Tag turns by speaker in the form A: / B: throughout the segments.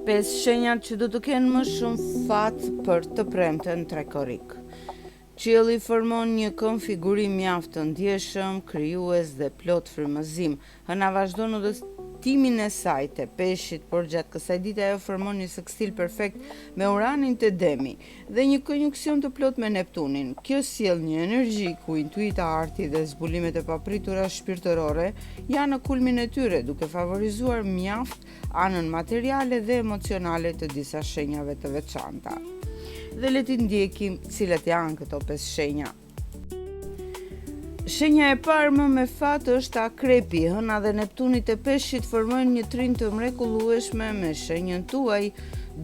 A: 5 shenjat që do të kenë më shumë fat për të premten trekorik. Qielli formon një konfigurim mjaft të ndjeshëm, krijues dhe plot frymëzim. Hëna vazhdon udhëtimin e saj te peshqit, por gjatë kësaj dite ajo formon një sekstil perfekt me Uranin te Demi dhe një konjunksion të plot me Neptunin. Kjo sjell një energji ku intuita, arti dhe zbulimet e papritura shpirtërore janë në kulmin e tyre, duke favorizuar mjaft anën materiale dhe emocionale të disa shenjave të veçanta. Dhe le t'i ndjekim cilat janë këto 5 shenja. Shenja e parë më me fat është Akrepi. Hëna dhe Neptuni te peshqit formojnë një trim të mrekullueshme me shenjën tuaj,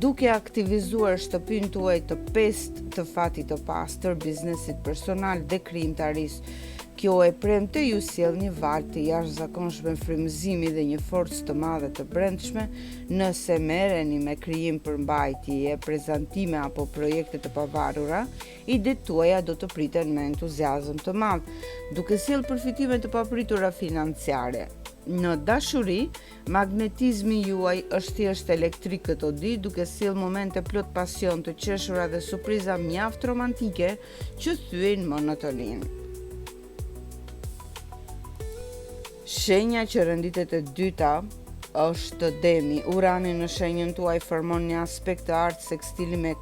A: duke aktivizuar shtëpinë tuaj të pestë të fatit të pastër, biznesit personal dhe krijimtarisë. Kjo e premte ju sjell një valë të jashtëzakonshme frymëzimi dhe një forcë të madhe të brendshme nëse merreni me krijim përmbajtje, prezantime apo projekte të pavarura, idet tuaja do të priten me entuziazëm të madh, duke sjell përfitime të papritura financiare. Në dashuri, magnetizmi juaj është thjesht elektrik këto ditë, duke sjell momente plot pasion të qeshura dhe surpriza mjaft romantike që thyen monotoninë. Shenja që renditet e dyta është Demi. Urani në shenjën tuaj formon një aspekt të artë sekstili me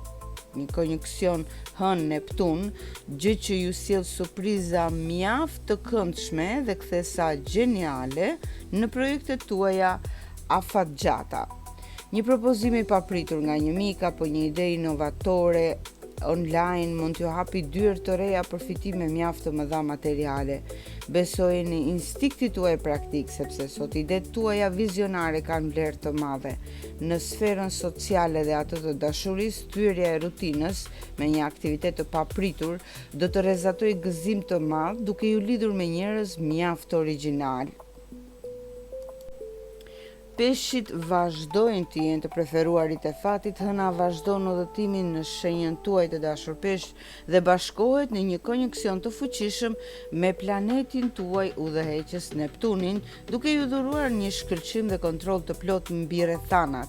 A: një konjunksion Hën-Neptun, gjë që ju sjell surpriza mjaft të këndshme dhe kthesa gjeniale në projektet tuaja afatgjata. Një propozim i papritur nga një mik apo një ide inovatore online mund t'ju hapi dyert të reja përfitime mjaft të mëdha materiale. Besojeni instinktit tuaj praktik, sepse sot idetë tuaja vizionare kanë vlerë të madhe. Në sferën sociale dhe atë të dashurisë, thyrja e rutinës me një aktivitet të papritur do të rrezatojë gëzim të madh, duke ju lidhur me njerëz mjaft origjinal. Peshqit vazhdojnë të jenë të preferuarit e fatit. Hëna vazhdon udhëtimin në shenjën tuaj të dashur peshq dhe bashkohet në një konjunksion të fuqishëm me planetin tuaj udhëheqës Neptunin, duke ju dhuruar një shkëlqim dhe kontroll të plot mbi rrethanat.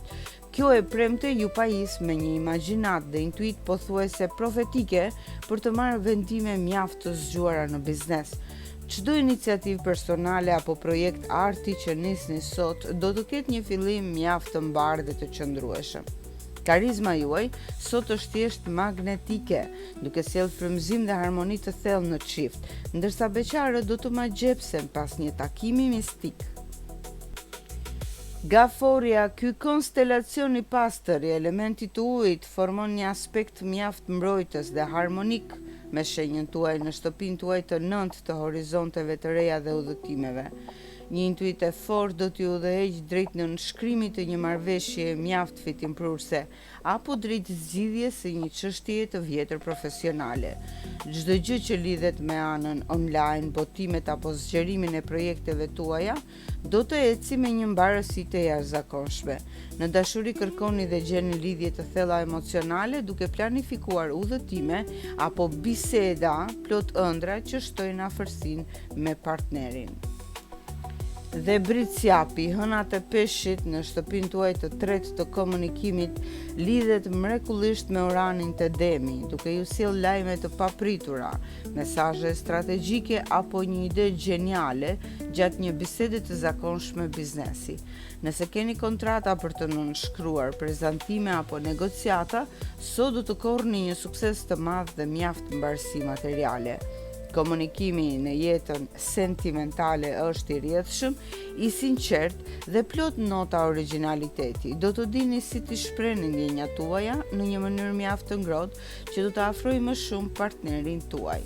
A: Kjo e premte ju pajis me një imagjinat dhe intuit pothuajse profetike për të marrë vendime mjaft të zgjuara në biznes. Çdo iniciativë personale apo projekt arti që nisni sot do të ketë një fillim mjaft të mbarë dhe të qëndrueshëm. Karizma juaj sot është thjesht magnetike, duke sjell frymëzim dhe harmoni të thellë në çift, ndërsa beqarët do të magjepsen pas një takimi mistik. Gaforia, ky konstelacion i pastër i elementit të ujit formon një aspekt mjaft mbrojtës dhe harmonik me shenjën tuaj në shtëpinë tuaj të nëntë të horizonteve të reja dhe udhëtimeve. Një intuit e fortë do t'ju udhëheq drejt në nënshkrimit të një marrëveshje mjaft fitimprurse apo drejt zgjidhjes së një çështjeje të vjetër profesionale. Çdo gjë që lidhet me anën online, botimet apo zgjerimin e projekteve tuaja do të eci me një mbarësi të jashtëzakonshme. Në dashuri kërkoni dhe gjeni lidhje të thella emocionale duke planifikuar udhëtime apo biseda plot ëndra që shtojnë afërsinë me partnerin. Dhe Britsjapi, hëna të peshqit në shtëpinë tuaj të tretë të komunikimit lidhet mrekullisht me Uranin të Demi, duke ju sjell lajme të papritura, mesazhe strategjike apo një ide gjeniale gjatë një bisede të zakonshme biznesi. Nëse keni kontrata për të nënshkruar, prezantime apo negociata, sot do të korrni një sukses të madh dhe mjaft mbarësi materiale. Komunikimi në jetën sentimentale është i rrjedhshëm, i sinqert dhe plot nota origjinaliteti. Do të dini si t'i shprehni ndjenjat tuaja në një mënyrë mjaft të ngrohtë që do të afrojë më shumë partnerin tuaj.